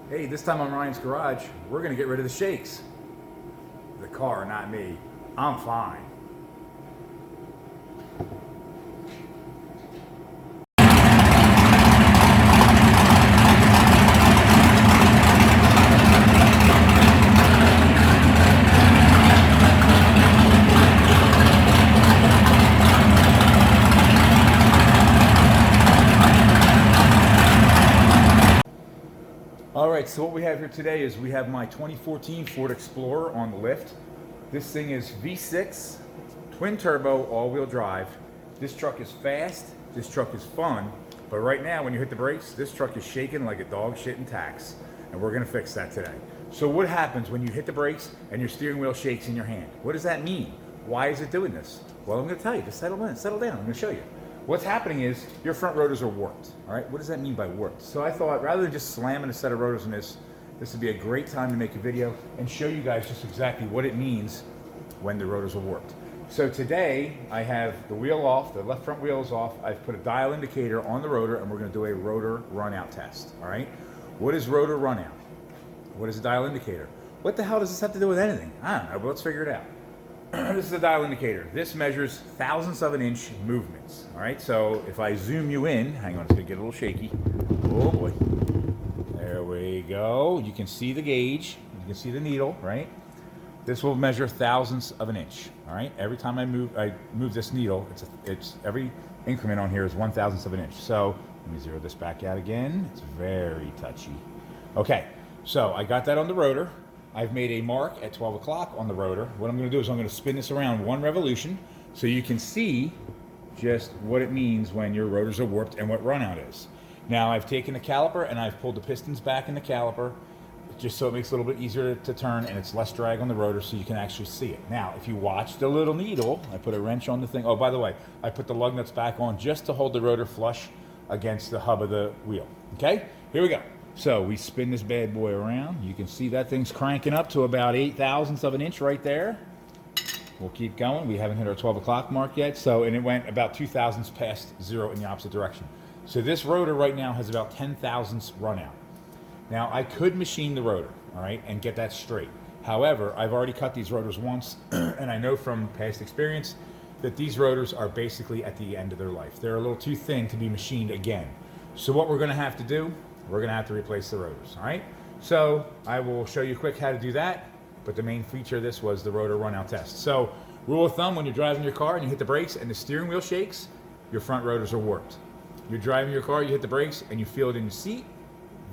Hey, this time on Ryan's Garage, we're gonna get rid of the shakes. The car, not me. I'm fine. All right, so what we have here today is we have my 2014 Ford Explorer on the lift. This thing is V6, twin turbo, all-wheel drive. This truck is fast, this truck is fun, but right now when you hit the brakes, this truck is shaking like a dog shitting tax, and we're gonna fix that today. So what happens when you hit the brakes and your steering wheel shakes in your hand? What does that mean? Why is it doing this? Well, I'm gonna tell you, just settle down, I'm gonna show you. What's happening is your front rotors are warped, all right? What does that mean by warped? So I thought rather than just slamming a set of rotors in this would be a great time to make a video and show you guys just exactly what it means when the rotors are warped. So today I have the wheel off, the left front wheel is off. I've put a dial indicator on the rotor and we're gonna do a rotor runout test, all right? What is rotor runout? What is a dial indicator? What the hell does this have to do with anything? I don't know, but let's figure it out. This is a dial indicator. This measures thousandths of an inch movements. All right, so if I zoom you in, hang on, it's gonna get a little shaky. Oh boy. There we go. You can see the gauge. You can see the needle, right? This will measure thousandths of an inch. All right. Every time I move this needle, it's every increment on here is 1/1000th of an inch. So let me zero this back out again. It's very touchy. Okay. So I got that on the rotor. I've made a mark at 12 o'clock on the rotor. What I'm going to do is I'm going to spin this around one revolution so you can see just what it means when your rotors are warped and what runout is. Now I've taken the caliper and I've pulled the pistons back in the caliper just so it makes it a little bit easier to turn and it's less drag on the rotor so you can actually see it. Now if you watch the little needle, I put a wrench on the thing. Oh, by the way, I put the lug nuts back on just to hold the rotor flush against the hub of the wheel. Okay, here we go. So we spin this bad boy around. You can see that thing's cranking up to about 8/1000ths of an inch right there. We'll keep going. We haven't hit our 12 o'clock mark yet. So, and it went about 2/1000ths past zero in the opposite direction. So this rotor right now has about 10/1000ths run out. Now I could machine the rotor, all right, and get that straight. However, I've already cut these rotors once, and I know from past experience that these rotors are basically at the end of their life. They're a little too thin to be machined again. So what we're gonna have to do, we're gonna have to replace the rotors, all right? So I will show you quick how to do that, but the main feature of this was the rotor runout test. So rule of thumb, when you're driving your car and you hit the brakes and the steering wheel shakes, your front rotors are warped. You're driving your car, you hit the brakes and you feel it in your seat,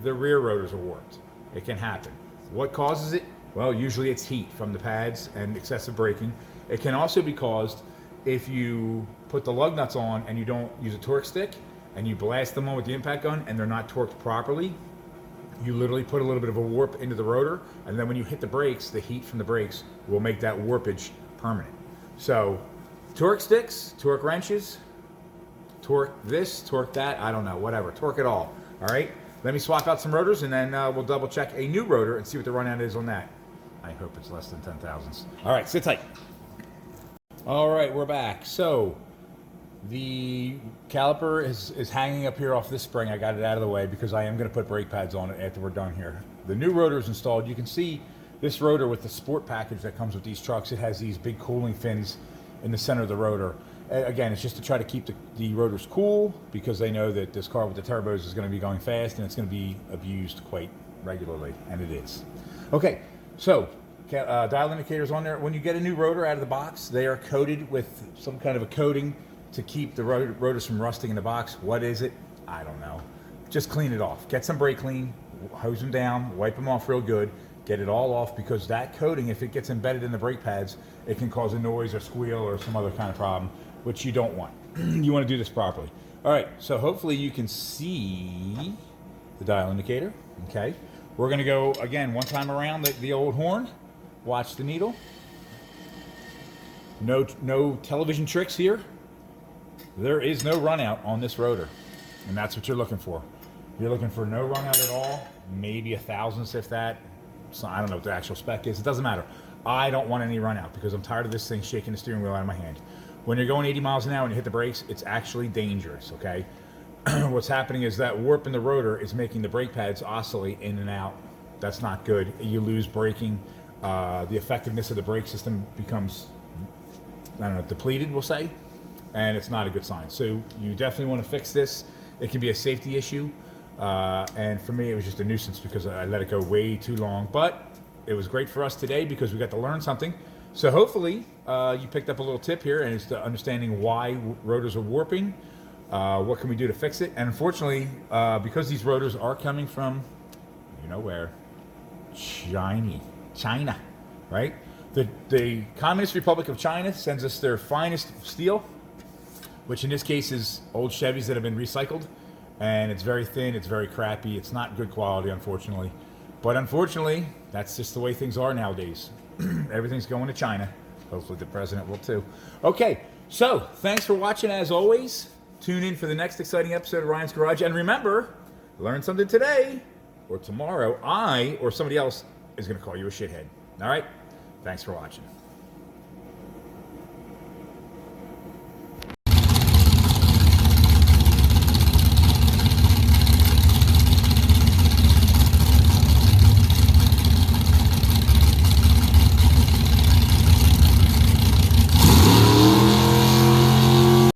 the rear rotors are warped. It can happen. What causes it? Well, usually it's heat from the pads and excessive braking. It can also be caused if you put the lug nuts on and you don't use a torque stick, and you blast them on with the impact gun and they're not torqued properly, you literally put a little bit of a warp into the rotor, and then when you hit the brakes, the heat from the brakes will make that warpage permanent. So torque sticks, torque wrenches, torque this, torque that, I don't know, whatever, torque it all right? Let me swap out some rotors and then we'll double check a new rotor and see what the runout is on that. I hope it's less than 10/1000ths. All right, sit tight. All right, we're back. So the caliper is hanging up here off this spring. I got it out of the way because I am going to put brake pads on it after we're done here. The new rotor is installed. You can see this rotor with the sport package that comes with these trucks. It has these big cooling fins in the center of the rotor. Again, it's just to try to keep the rotors cool because they know that this car with the turbos is going to be going fast and it's going to be abused quite regularly, and it is. Okay, so dial indicators on there. When you get a new rotor out of the box, they are coated with some kind of a coating to keep the rotors from rusting in the box. What is it? I don't know. Just clean it off. Get some brake clean, hose them down, wipe them off real good, get it all off, because that coating, if it gets embedded in the brake pads, it can cause a noise or squeal or some other kind of problem, which you don't want. You want to do this properly. All right, so hopefully you can see the dial indicator, okay? We're gonna go, again, one time around the old horn, watch the needle. No television tricks here. There is no runout on this rotor, and that's what you're looking for. You're looking for no runout at all, maybe 1/1000th if that. So I don't know what the actual spec is. It doesn't matter. I don't want any runout because I'm tired of this thing shaking the steering wheel out of my hand. When you're going 80 miles an hour and you hit the brakes, it's actually dangerous, okay? what's happening is that warp in the rotor is making the brake pads oscillate in and out. That's not good. You lose braking. The effectiveness of the brake system becomes, I don't know, depleted, we'll say, and it's not a good sign. So you definitely want to fix this. It can be a safety issue, and for me, it was just a nuisance because I let it go way too long. But it was great for us today because we got to learn something. So hopefully you picked up a little tip here, and it's the understanding why rotors are warping. What can we do to fix it? And unfortunately, because these rotors are coming from, you know where, China, right? The Communist Republic of China sends us their finest steel, which in this case is old Chevys that have been recycled, and it's very thin, it's very crappy, it's not good quality, unfortunately. But unfortunately, that's just the way things are nowadays. Everything's going to China. Hopefully the president will too. Okay, so thanks for watching as always. Tune in for the next exciting episode of Ryan's Garage. And remember, learn something today, or tomorrow I or somebody else is going to call you a shithead. All right? Thanks for watching.